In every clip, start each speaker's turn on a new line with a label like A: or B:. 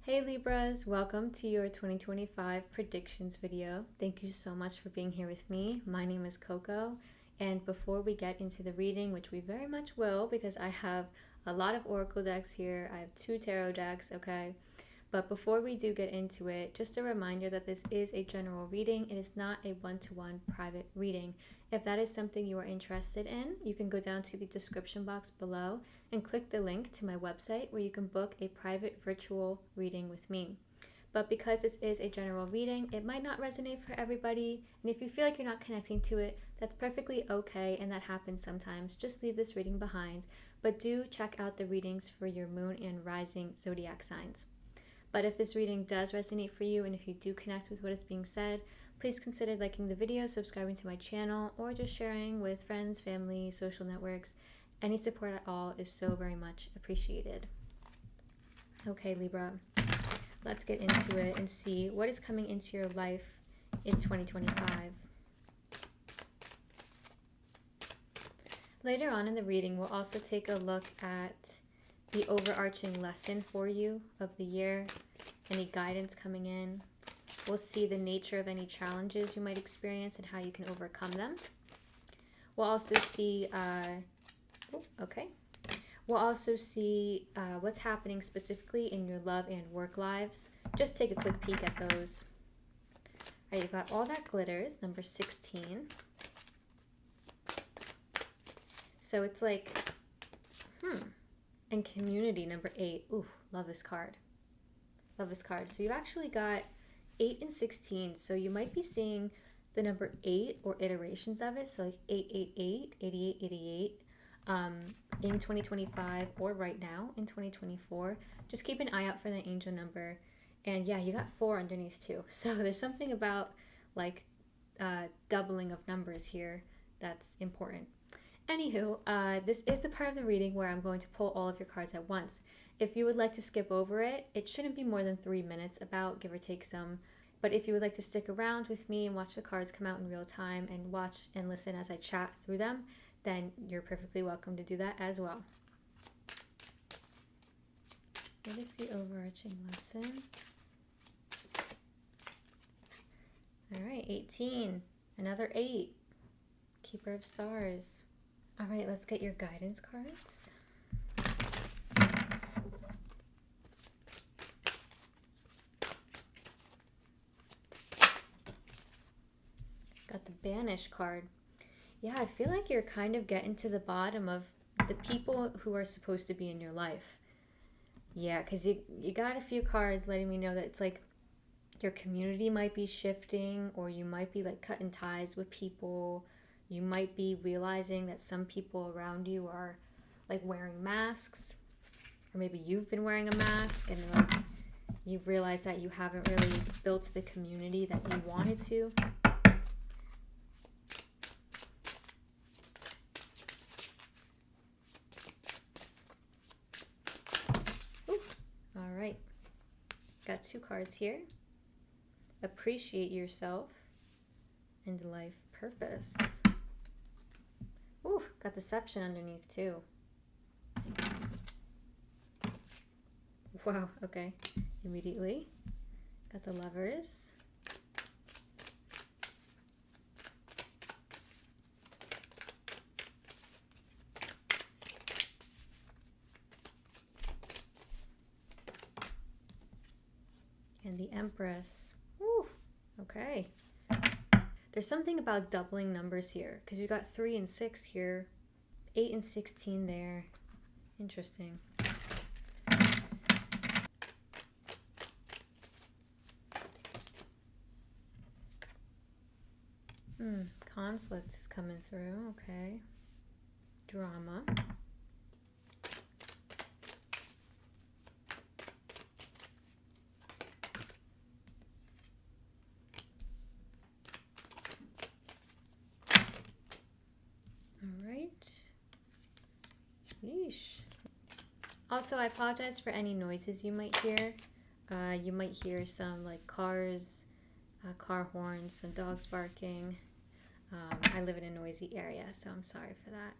A: Hey Libras, welcome to your 2025 predictions video. Thank you so much for being here with me. My name is Coco, and before we get into the reading, which we very much will because I have a lot of oracle decks here, I have 2 tarot decks, okay? But before we do get into it, just a reminder that this is a general reading. It is not a one-to-one private reading. If that is something you are interested in, you can go down to the description box below and click the link to my website where you can book a private virtual reading with me. But because this is a general reading, it might not resonate for everybody. And if you feel like you're not connecting to it, that's perfectly okay, and that happens sometimes. Just leave this reading behind. But do check out the readings for your moon and rising zodiac signs. But if this reading does resonate for you, and if you do connect with what is being said, please consider liking the video, subscribing to my channel, or just sharing with friends, family, social networks. Any support at all is so very much appreciated. Okay, Libra, let's get into it and see what is coming into your life in 2025. Later on in the reading, we'll also take a look at the overarching lesson for you of the year, any guidance coming in. We'll see the nature of any challenges you might experience and how you can overcome them. We'll also see, what's happening specifically in your love and work lives. Just take a quick peek at those. All right, you've got All That Glitters, number 16. So it's like, and Community, number 8. Ooh, love this card. Love this card. So you've actually got 8 and 16. So you might be seeing the number 8 or iterations of it. So like 888, 88, 88 in 2025 or right now in 2024. Just keep an eye out for the angel number. And yeah, you got 4 underneath too. So there's something about like doubling of numbers here that's important. Anywho, this is the part of the reading where I'm going to pull all of your cards at once. If you would like to skip over it, it shouldn't be more than 3 minutes, about, give or take some. But if you would like to stick around with me and watch the cards come out in real time and watch and listen as I chat through them, then you're perfectly welcome to do that as well. What is the overarching lesson? All right, 18. Another 8. Keeper of Stars. All right, let's get your guidance cards. Got the Banish card. Yeah, I feel like you're kind of getting to the bottom of the people who are supposed to be in your life. Yeah, because you got a few cards letting me know that it's like your community might be shifting, or you might be like cutting ties with people. You might be realizing that some people around you are like wearing masks, or maybe you've been wearing a mask and like you've realized that you haven't really built the community that you wanted to. Ooh. All right, got 2 cards here. Appreciate yourself and life purpose. Ooh, got Deception underneath too. Wow, okay. Immediately. Got the Lovers. And the Empress. Ooh, okay. There's something about doubling numbers here, because you got 3 and 6 here, 8 and 16 there. Interesting. Conflict is coming through. Okay. Drama. Yeesh. Also, I apologize for any noises you might hear. You might hear some like cars, car horns, some dogs barking. I live in a noisy area, so I'm sorry for that.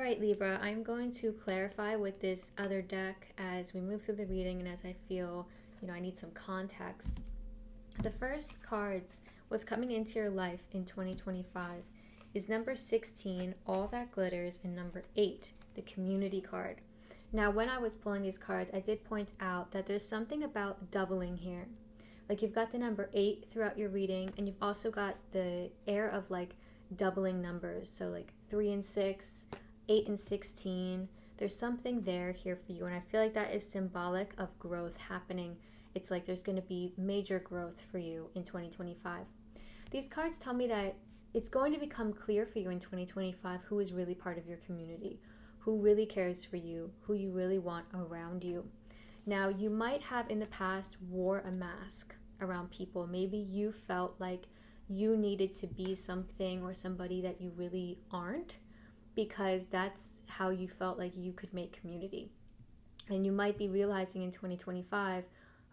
A: right, Libra, I'm going to clarify with this other deck as we move through the reading and as I feel, I need some context. The first cards, what's coming into your life in 2025, is number 16, All That Glitters, and number 8, the Community card. Now, when I was pulling these cards, I did point out that there's something about doubling here. Like, you've got the number 8 throughout your reading, and you've also got the air of like doubling numbers. So like 3 and 6, 8 and 16. There's something there here for you, and I feel like that is symbolic of growth happening. It's like there's going to be major growth for you in 2025. These cards tell me that it's going to become clear for you in 2025 who is really part of your community, who really cares for you, who you really want around you. Now, you might have in the past wore a mask around people. Maybe you felt like you needed to be something or somebody that you really aren't, because that's how you felt like you could make community. And you might be realizing in 2025,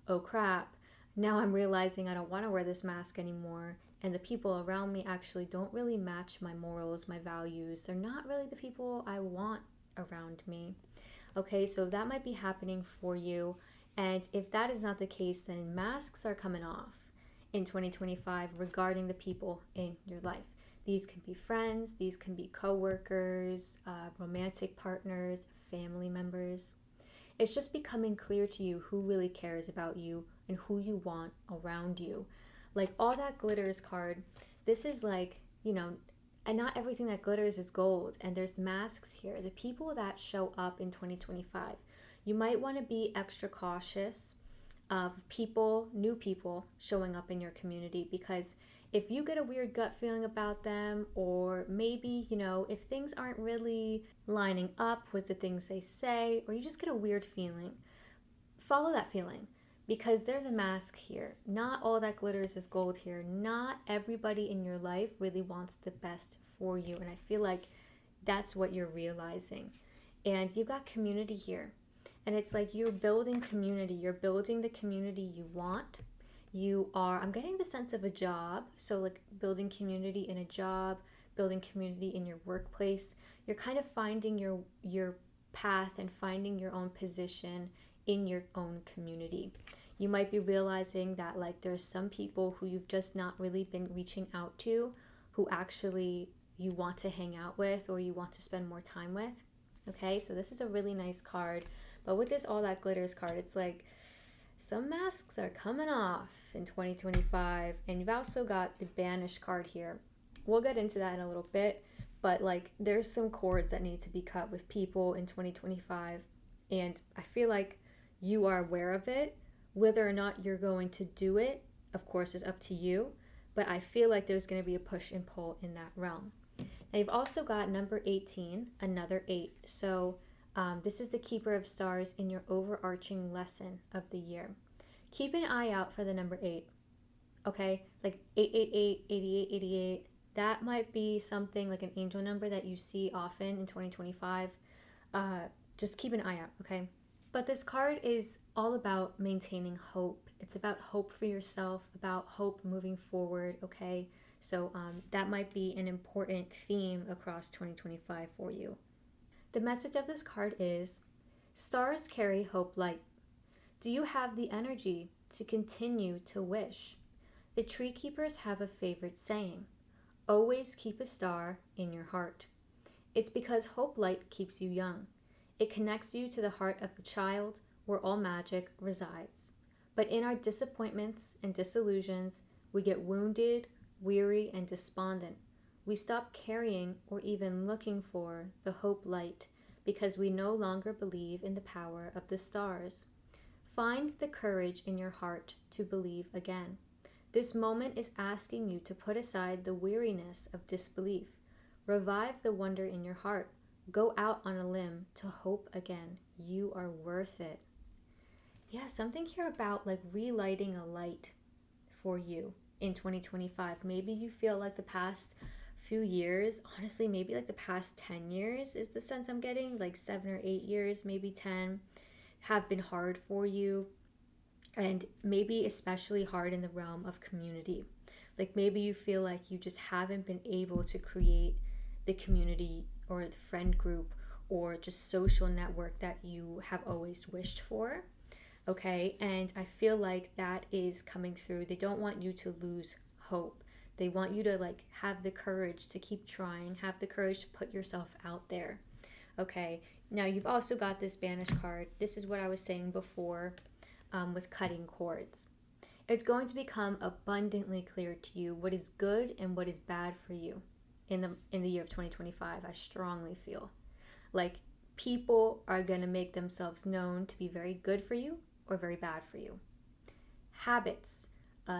A: oh crap, now I'm realizing I don't want to wear this mask anymore, and the people around me actually don't really match my morals, my values. They're not really the people I want around me. Okay, so that might be happening for you, and if that is not the case, then masks are coming off in 2025 regarding the people in your life. These can be friends, these can be co-workers, romantic partners, family members. It's just becoming clear to you who really cares about you and who you want around you. Like, All That Glitters card, this is like, and not everything that glitters is gold, and there's masks here. The people that show up in 2025, you might want to be extra cautious of people, new people showing up in your community, because if you get a weird gut feeling about them, or maybe, if things aren't really lining up with the things they say, or you just get a weird feeling, follow that feeling, because there's a mask here. Not all that glitters is gold here. Not everybody in your life really wants the best for you, and I feel like that's what you're realizing. And you've got community here, and it's like you're building community. You're building the community you want. I'm getting the sense of a job, so like building community in a job, building community in your workplace. You're kind of finding your path and finding your own position in your own community. You might be realizing that like there's some people who you've just not really been reaching out to, who actually you want to hang out with or you want to spend more time with. Okay, so this is a really nice card. But with this All That Glitters card, it's like some masks are coming off in 2025. And you've also got the Banished card here. We'll get into that in a little bit, but like there's some cords that need to be cut with people in 2025. And I feel like you are aware of it. Whether or not you're going to do it, of course, is up to you. But I feel like there's going to be a push and pull in that realm. Now you've also got number 18, another 8. So this is the Keeper of Stars in your overarching lesson of the year. Keep an eye out for the number 8. Okay, like 888, 88, 88. That might be something like an angel number that you see often in 2025. Just keep an eye out, okay? But this card is all about maintaining hope. It's about hope for yourself, about hope moving forward, okay? So that might be an important theme across 2025 for you. The message of this card is, stars carry hope light. Do you have the energy to continue to wish? The tree keepers have a favorite saying, always keep a star in your heart. It's because hope light keeps you young. It connects you to the heart of the child where all magic resides. But in our disappointments and disillusions, we get wounded, weary, and despondent. We stop carrying or even looking for the hope light because we no longer believe in the power of the stars. Find the courage in your heart to believe again. This moment is asking you to put aside the weariness of disbelief. Revive the wonder in your heart. Go out on a limb to hope again. You are worth it. Yeah, something here about like relighting a light for you in 2025. Maybe you feel like the past few years, honestly, maybe like the past 10 years is the sense I'm getting, like 7 or 8 years, maybe 10, have been hard for you. And maybe especially hard in the realm of community. Like maybe you feel like you just haven't been able to create the community or the friend group or just social network that you have always wished for. Okay, and I feel like that is coming through. They don't want you to lose hope. They want you to like have the courage to keep trying, have the courage to put yourself out there. Okay, now you've also got this banished card. This is what I was saying before with cutting cords. It's going to become abundantly clear to you what is good and what is bad for you in the year of 2025. I strongly feel like people are going to make themselves known to be very good for you or very bad for you. Habits,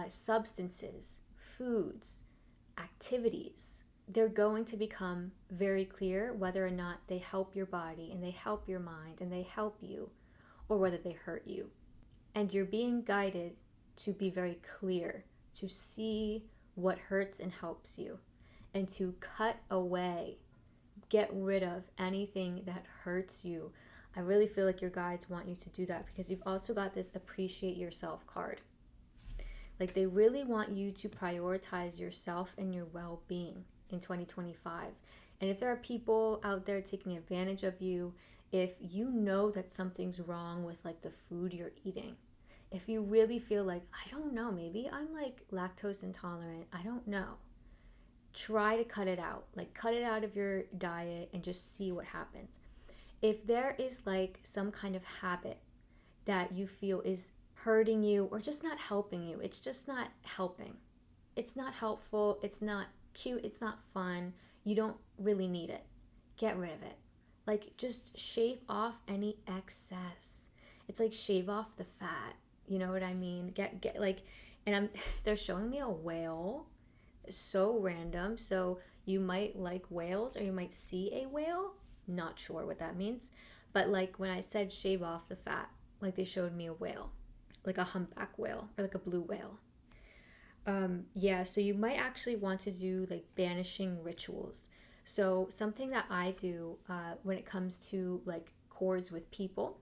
A: substances, foods, activities, they're going to become very clear whether or not they help your body and they help your mind and they help you, or whether they hurt you. And you're being guided to be very clear, to see what hurts and helps you, and to cut away, get rid of anything that hurts you. I really feel like your guides want you to do that, because you've also got this appreciate yourself card. Like they really want you to prioritize yourself and your well-being in 2025. And if there are people out there taking advantage of you, if you know that something's wrong with like the food you're eating, if you really feel like, I don't know, maybe I'm like lactose intolerant, I don't know, try to cut it out. Like cut it out of your diet and just see what happens. If there is like some kind of habit that you feel is hurting you or just not helping you, it's just not helping. It's not helpful, it's not cute, it's not fun, you don't really need it. Get rid of it. Like just shave off any excess. It's like shave off the fat. You know what I mean? Get like, and they're showing me a whale. So random. So you might like whales or you might see a whale. Not sure what that means. But like when I said shave off the fat, like they showed me a whale, like a humpback whale or like a blue whale. Yeah, so you might actually want to do like banishing rituals. So something that I do when it comes to like cords with people,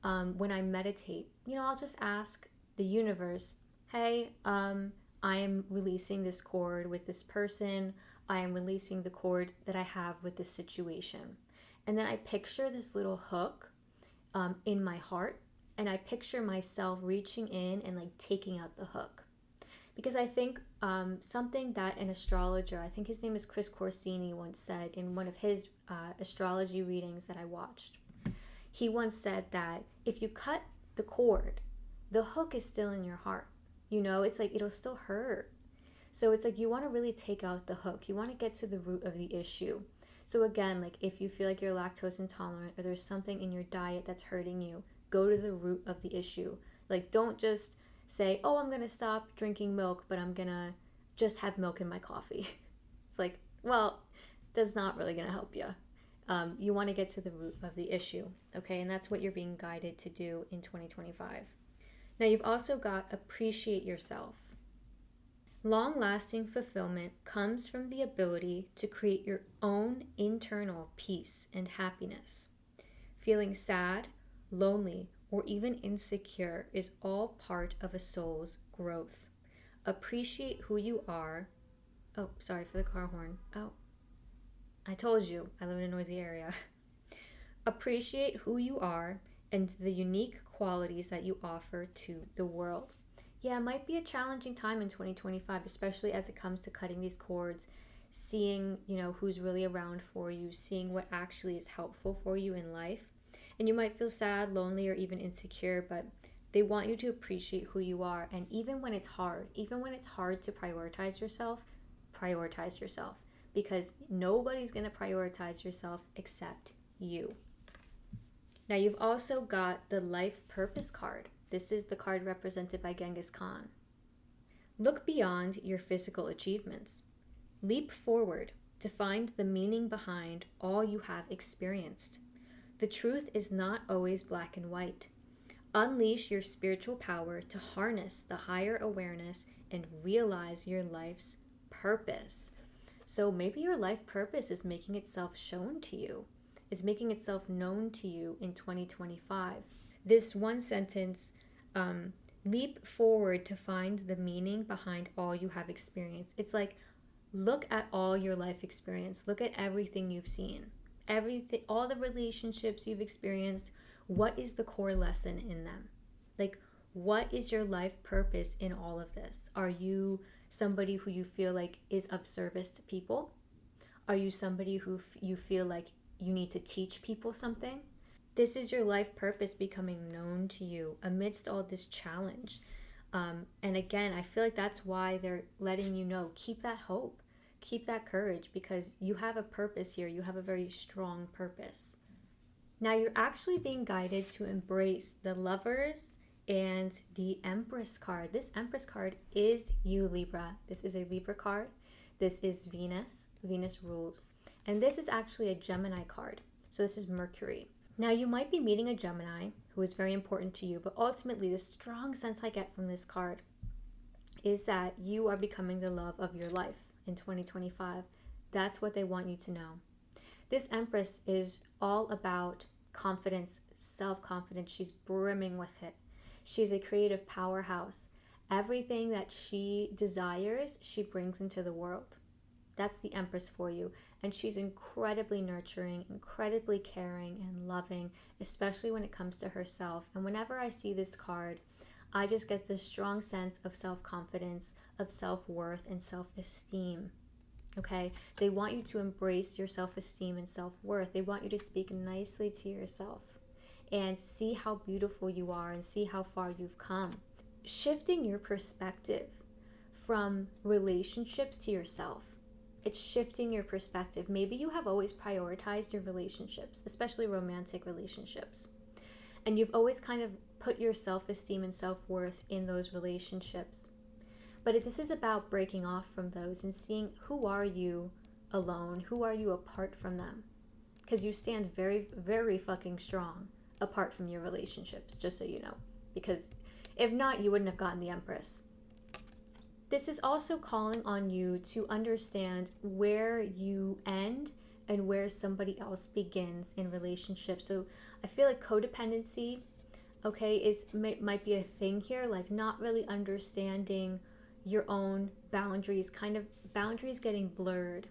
A: when I meditate, I'll just ask the universe, hey, I am releasing this cord with this person. I am releasing the cord that I have with this situation. And then I picture this little hook in my heart, and I picture myself reaching in and like taking out the hook. Because I think something that an astrologer, I think his name is Chris Corsini, once said in one of his astrology readings that I watched. He once said that if you cut the cord, the hook is still in your heart. It's like it'll still hurt. So it's like you want to really take out the hook. You want to get to the root of the issue. So again, like if you feel like you're lactose intolerant or there's something in your diet that's hurting you, go to the root of the issue. Like don't just say, oh, I'm going to stop drinking milk, but I'm going to just have milk in my coffee. It's like, well, that's not really going to help you. You want to get to the root of the issue, okay? And that's what you're being guided to do in 2025. Now, you've also got appreciate yourself. Long-lasting fulfillment comes from the ability to create your own internal peace and happiness. Feeling sad, lonely, or even insecure is all part of a soul's growth. Appreciate who you are. Oh, sorry for the car horn. Oh, I told you, I live in a noisy area. Appreciate who you are and the unique qualities that you offer to the world. Yeah, it might be a challenging time in 2025, especially as it comes to cutting these cords, seeing, who's really around for you, seeing what actually is helpful for you in life. And you might feel sad, lonely, or even insecure, but they want you to appreciate who you are. And even when it's hard to prioritize yourself, because nobody's going to prioritize yourself except you. Now you've also got the life purpose card. This is the card represented by Genghis Khan. Look beyond your physical achievements. Leap forward to find the meaning behind all you have experienced. The truth is not always black and white. Unleash your spiritual power to harness the higher awareness and realize your life's purpose. So maybe your life purpose is making itself shown to you. It's making itself known to you in 2025. This one sentence, leap forward to find the meaning behind all you have experienced. It's like, look at all your life experience. Look at everything you've seen. everything, all the relationships you've experienced, what is the core lesson in them? Like, what is your life purpose in all of this? Are you somebody who you feel like is of service to people? Are you somebody who you feel like you need to teach people something? This is your life purpose becoming known to you amidst all this challenge. And again, I feel like that's why they're letting you know, keep that hope, keep that courage, because you have a purpose here. You have a very strong purpose. Now you're actually being guided to embrace the Lovers and the Empress card. This Empress card is you, Libra. This is a Libra card. This is Venus. Venus ruled. And this is actually a Gemini card. So this is Mercury. Now you might be meeting a Gemini who is very important to you, but ultimately the strong sense I get from this card is that you are becoming the love of your life in 2025. That's what they want you to know. This Empress is all about confidence, self-confidence. She's brimming with it. She's a creative powerhouse. Everything that she desires, she brings into the world. That's the Empress for you. And she's incredibly nurturing, incredibly caring and loving, especially when it comes to herself. And whenever I see this card, I just get this strong sense of self-confidence, of self-worth, and self-esteem. Okay? They want you to embrace your self-esteem and self-worth. They want you to speak nicely to yourself and see how beautiful you are and see how far you've come. Shifting your perspective from relationships to yourself. It's shifting your perspective. Maybe you have always prioritized your relationships, especially romantic relationships. And you've always kind of put your self-esteem and self-worth in those relationships. But this is about breaking off from those and seeing, who are you alone? Who are you apart from them? Because you stand very, very fucking strong apart from your relationships, just so you know. Because if not, you wouldn't have gotten the Empress. This is also calling on you to understand where you end and where somebody else begins in relationships. So I feel like codependency, okay, might be a thing here, like not really understanding your own boundaries, kind of boundaries getting blurred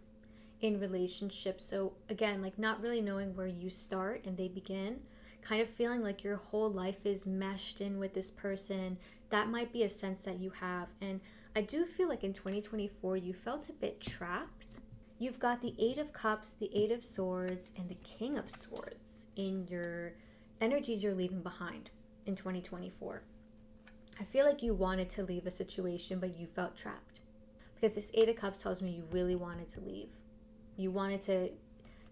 A: in relationships. So again, like not really knowing where you start and they begin, kind of feeling like your whole life is meshed in with this person. That might be a sense that you have. And I do feel like in 2024, you felt a bit trapped. You've got the Eight of Cups, the Eight of Swords, and the King of Swords in your energies you're leaving behind in 2024. I feel like you wanted to leave a situation, but you felt trapped. Because this Eight of Cups tells me you really wanted to leave. You wanted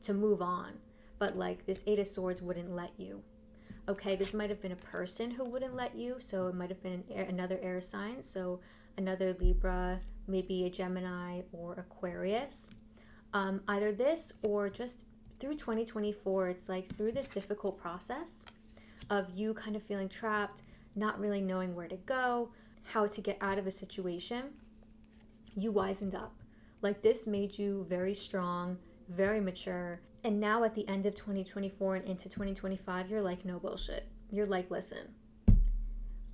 A: to move on, but like this Eight of Swords wouldn't let you. Okay, this might have been a person who wouldn't let you, so it might have been another air sign, so another Libra, maybe a Gemini or Aquarius. Either this or just through 2024, it's like through this difficult process of you kind of feeling trapped, not really knowing where to go, how to get out of a situation, you wisened up. Like this made you very strong, very mature. And now at the end of 2024 and into 2025, you're like, no bullshit. You're like, listen,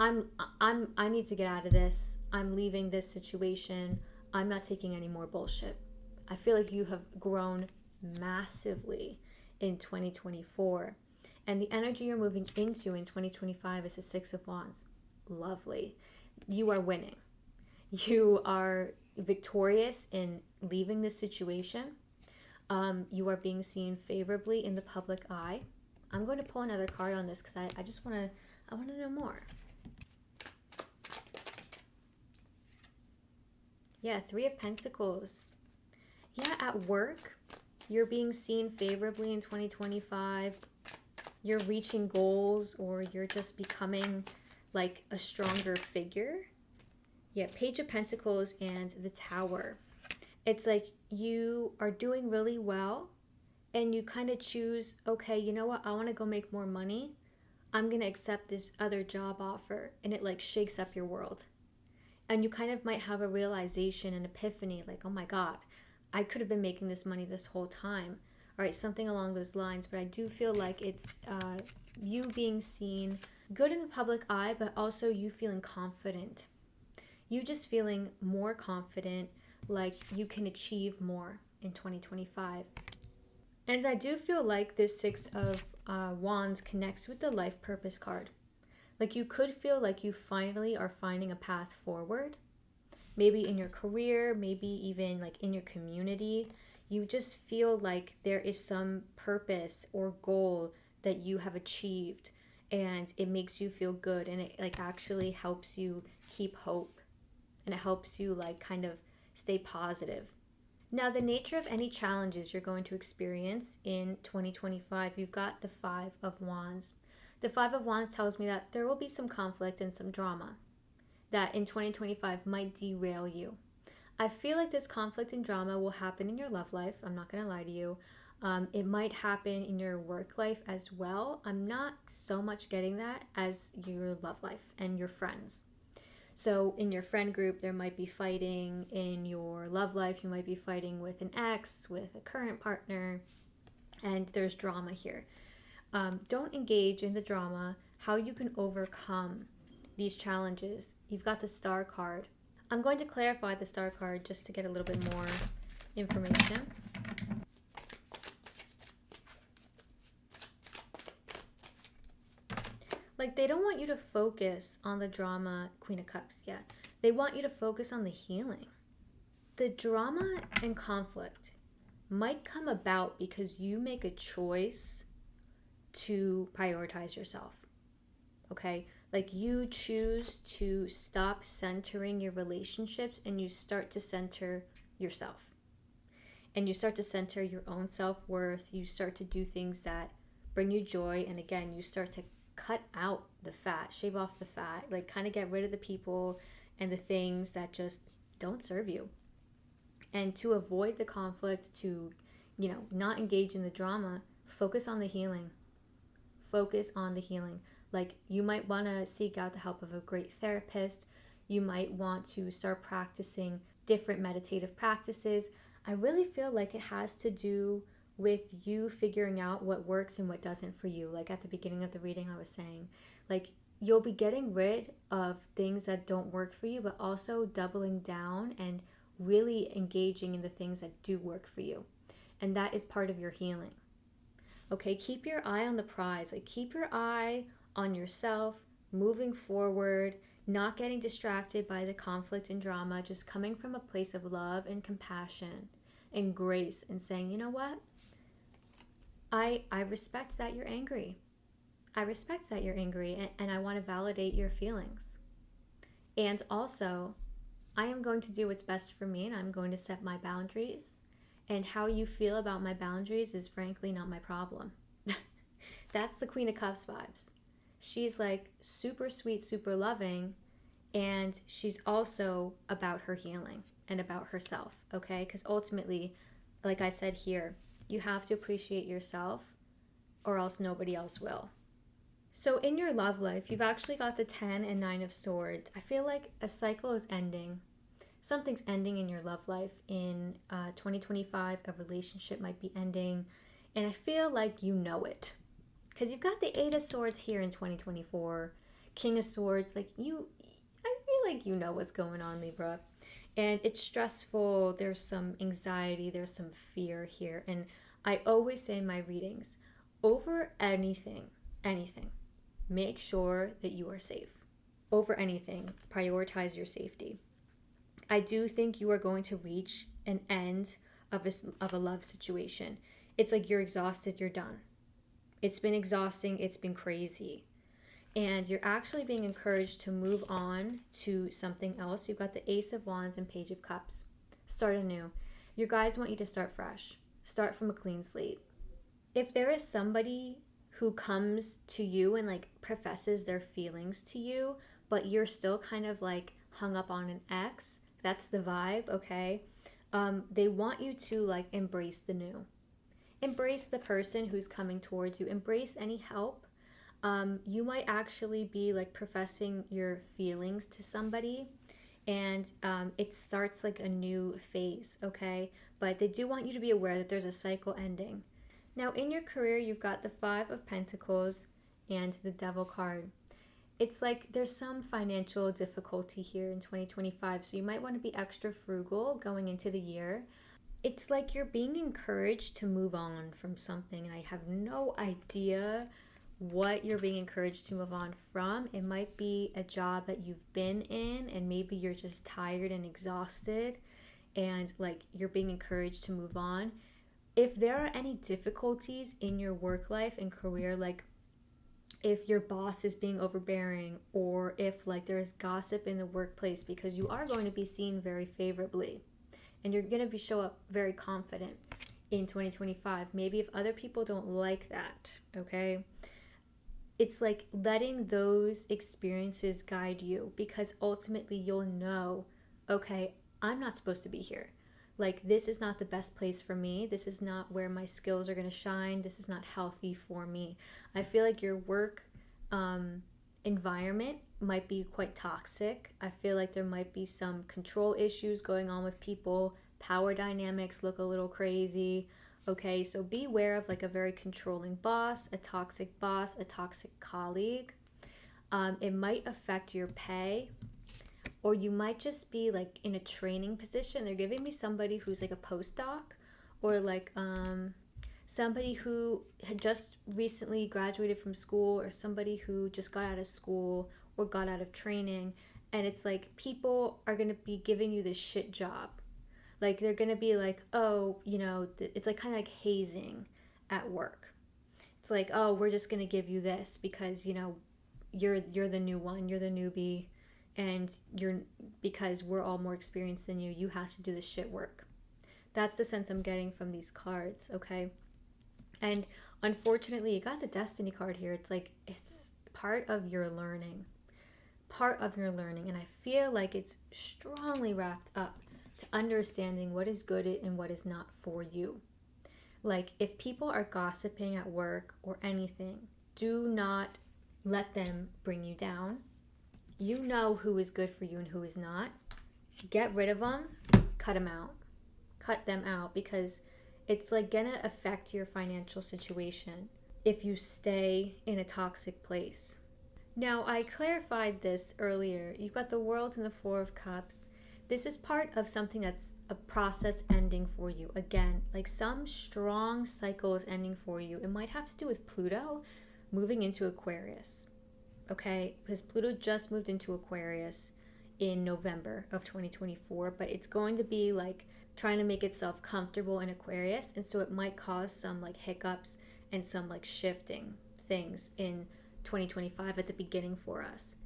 A: I need to get out of this. I'm leaving this situation. I'm not taking any more bullshit. I feel like you have grown massively in 2024. And the energy you're moving into in 2025 is the Six of Wands. Lovely. You are winning. You are victorious in leaving this situation. You are being seen favorably in the public eye. I'm going to pull another card on this because I just want to know more. Yeah, Three of Pentacles. Yeah, at work, you're being seen favorably in 2025. You're reaching goals, or you're just becoming like a stronger figure. Yeah, Page of Pentacles and the Tower. It's like you are doing really well and you kind of choose, okay, you know what? I want to go make more money. I'm going to accept this other job offer, and it like shakes up your world. And you kind of might have a realization, an epiphany, like, oh my God, I could have been making this money this whole time. All right, something along those lines. But I do feel like it's you being seen good in the public eye, but also you feeling confident. You just feeling more confident, like you can achieve more in 2025. And I do feel like this Six of Wands connects with the life purpose card. Like you could feel like you finally are finding a path forward. Maybe in your career, maybe even like in your community. You just feel like there is some purpose or goal that you have achieved, and it makes you feel good, and it like actually helps you keep hope, and it helps you like kind of stay positive. Now, the nature of any challenges you're going to experience in 2025, you've got the Five of Wands. The Five of Wands tells me that there will be some conflict and some drama that in 2025 might derail you. I feel like this conflict and drama will happen in your love life. I'm not going to lie to you. It might happen in your work life as well. I'm not so much getting that as your love life and your friends. So in your friend group, there might be fighting. In your love life, you might be fighting with an ex, with a current partner, and there's drama here. Don't engage in the drama. How you can overcome these challenges. You've got the Star card. I'm going to clarify the Star card just to get a little bit more information. Like, they don't want you to focus on the drama, Queen of Cups, yeah. They want you to focus on the healing. The drama and conflict might come about because you make a choice to prioritize yourself, okay? Like, you choose to stop centering your relationships and you start to center yourself. And you start to center your own self-worth. You start to do things that bring you joy. And again, you start to cut out the fat, shave off the fat, like kind of get rid of the people and the things that just don't serve you. And to avoid the conflict, to, not engage in the drama, focus on the healing. Focus on the healing. Like, you might want to seek out the help of a great therapist. You might want to start practicing different meditative practices. I really feel like it has to do with you figuring out what works and what doesn't for you. Like at the beginning of the reading, I was saying, like, you'll be getting rid of things that don't work for you, but also doubling down and really engaging in the things that do work for you. And that is part of your healing. Okay, keep your eye on the prize. Like, keep your eye on yourself, moving forward, not getting distracted by the conflict and drama, just coming from a place of love and compassion and grace and saying, you know what? I respect that you're angry. I respect that you're angry, and I want to validate your feelings. And also, I am going to do what's best for me, and I'm going to set my boundaries. And how you feel about my boundaries is frankly not my problem. That's the Queen of Cups vibes. She's like super sweet, super loving, and she's also about her healing and about herself, okay? Because ultimately, like I said here, you have to appreciate yourself or else nobody else will. So in your love life, you've actually got the 10 and 9 of Swords. I feel like a cycle is ending. Something's ending in your love life. In 2025, a relationship might be ending. And I feel like you know it. Because you've got the 8 of Swords here in 2024. King of Swords, I feel like you know what's going on, Libra. And it's stressful, there's some anxiety, there's some fear here. And I always say in my readings, over anything, make sure that you are safe. Over anything, prioritize your safety. I do think you are going to reach an end of a love situation. It's like you're exhausted, you're done. It's been exhausting, it's been crazy. And you're actually being encouraged to move on to something else. You've got the Ace of Wands and Page of Cups. Start anew. Your guides want you to start fresh. Start from a clean slate. If there is somebody who comes to you and like professes their feelings to you, but you're still kind of like hung up on an ex, that's the vibe, okay? They want you to like embrace the new. Embrace the person who's coming towards you. Embrace any help. You might actually be like professing your feelings to somebody, and it starts like a new phase, okay? But they do want you to be aware that there's a cycle ending. Now in your career, you've got the 5 of Pentacles and the Devil card. It's like there's some financial difficulty here in 2025, so you might want to be extra frugal going into the year. it's like you're being encouraged to move on from something, and I have no idea what you're being encouraged to move on from. It might be a job that you've been in, and maybe you're just tired and exhausted, and like you're being encouraged to move on. If there are any difficulties in your work life and career, like if your boss is being overbearing, or if like there's gossip in the workplace, because you are going to be seen very favorably and you're going to be show up very confident in 2025. Maybe if other people don't like that, okay? It's like letting those experiences guide you, because ultimately you'll know, okay, I'm not supposed to be here. Like, this is not the best place for me. This is not where my skills are going to shine. This is not healthy for me. I feel like your work environment might be quite toxic. I feel like there might be some control issues going on with people. Power dynamics look a little crazy. Okay, so be aware of like a very controlling boss, a toxic colleague. It might affect your pay, or you might just be like in a training position. They're giving me somebody who's like a postdoc, or like somebody who had just recently graduated from school, or somebody who just got out of school or got out of training. And it's like people are going to be giving you this shit job. Like they're going to be like, oh, it's like kind of like hazing at work. It's like, oh, we're just going to give you this because, you're the new one, you're the newbie, and because we're all more experienced than you, you have to do the shit work. That's the sense I'm getting from these cards, okay? And unfortunately, you got the Destiny card here. It's like, it's part of your learning. And I feel like it's strongly wrapped up to understanding what is good and what is not for you. Like, if people are gossiping at work or anything, do not let them bring you down. You know who is good for you and who is not. Get rid of them, cut them out, because it's like gonna affect your financial situation if you stay in a toxic place. Now, I clarified this earlier. You've got the World and the Four of Cups. This is part of something that's a process ending for you. Again, like some strong cycle is ending for you. It might have to do with Pluto moving into Aquarius, okay? Because Pluto just moved into Aquarius in November of 2024, but it's going to be like trying to make itself comfortable in Aquarius, and so it might cause some like hiccups and some like shifting things in 2025 at the beginning for us.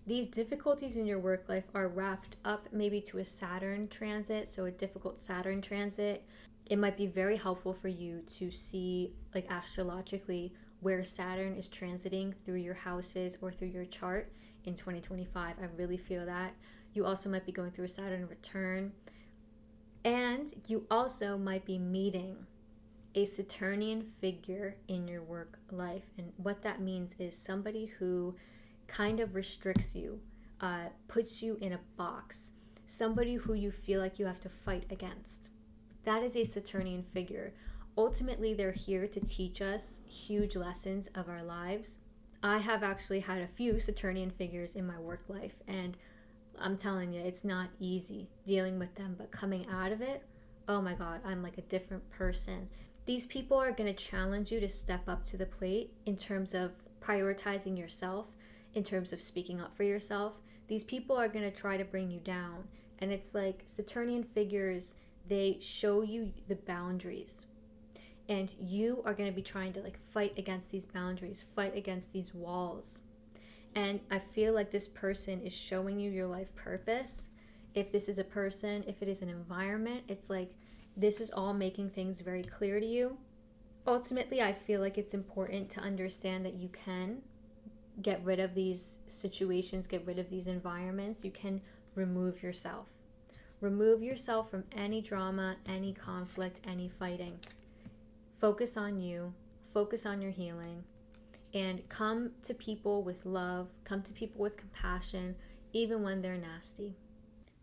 A: These difficulties in your work life are wrapped up maybe to a Saturn transit, so a difficult Saturn transit. It might be very helpful for you to see, like astrologically, where Saturn is transiting through your houses or through your chart in 2025. I really feel that. You also might be going through a Saturn return, and you also might be meeting a Saturnian figure in your work life. And what that means is somebody who kind of restricts you, puts you in a box, somebody who you feel like you have to fight against. That is a Saturnian figure. Ultimately, they're here to teach us huge lessons of our lives. I have actually had a few Saturnian figures in my work life, and I'm telling you, it's not easy dealing with them, but coming out of it, oh my God, I'm like a different person. These people are going to challenge you to step up to the plate in terms of prioritizing yourself, in terms of speaking up for yourself. These people are going to try to bring you down. And it's like Saturnian figures, they show you the boundaries. And you are going to be trying to like fight against these boundaries, fight against these walls. And I feel like this person is showing you your life purpose. If this is a person, if it is an environment, it's like this is all making things very clear to you. Ultimately, I feel like it's important to understand that you can get rid of these situations, get rid of these environments. You can remove yourself. Remove yourself from any drama, any conflict, any fighting. Focus on you, focus on your healing, and come to people with love, come to people with compassion, even when they're nasty.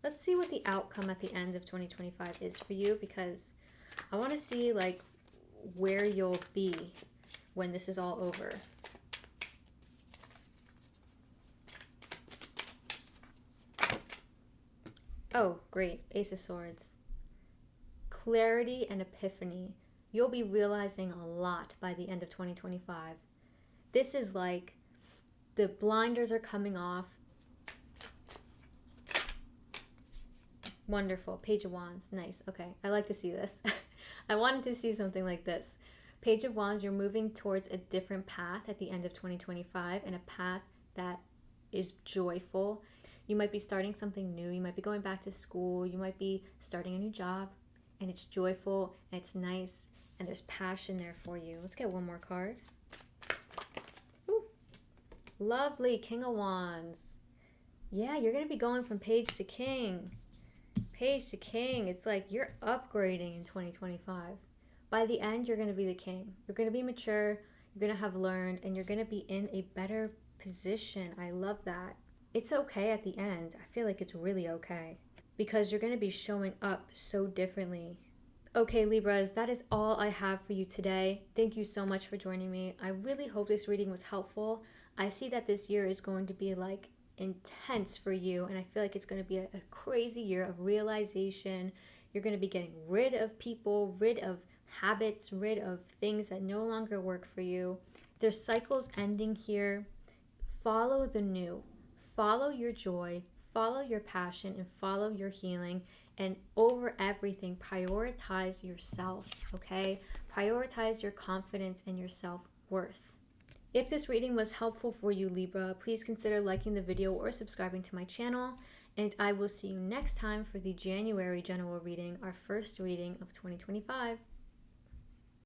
A: Let's see what the outcome at the end of 2025 is for you, because I want to see like where you'll be when this is all over. Oh, great. Ace of Swords. clarity and epiphany. You'll be realizing a lot by the end of 2025. This is like the blinders are coming off. Wonderful. Page of Wands. Nice. Okay. I like to see this. I wanted to see something like this. Page of Wands, you're moving towards a different path at the end of 2025, and a path that is joyful. You might be starting something new. You might be going back to school. You might be starting a new job, and it's joyful and it's nice and there's passion there for you. Let's get one more card. Ooh. Lovely. King of Wands. Yeah, you're going to be going from page to king. Page to king. It's like you're upgrading in 2025. By the end, you're going to be the king. You're going to be mature. You're going to have learned, and you're going to be in a better position. I love that. It's okay at the end. I feel like it's really okay because you're going to be showing up so differently. Okay, Libras, that is all I have for you today. Thank you so much for joining me. I really hope this reading was helpful. I see that this year is going to be like intense for you, and I feel like it's going to be a crazy year of realization. You're going to be getting rid of people, rid of habits, rid of things that no longer work for you. There's cycles ending here. Follow the new. Follow your joy, follow your passion, and follow your healing. And over everything, prioritize yourself, okay? Prioritize your confidence and your self-worth. If this reading was helpful for you, Libra, please consider liking the video or subscribing to my channel. And I will see you next time for the January general reading, our first reading of 2025.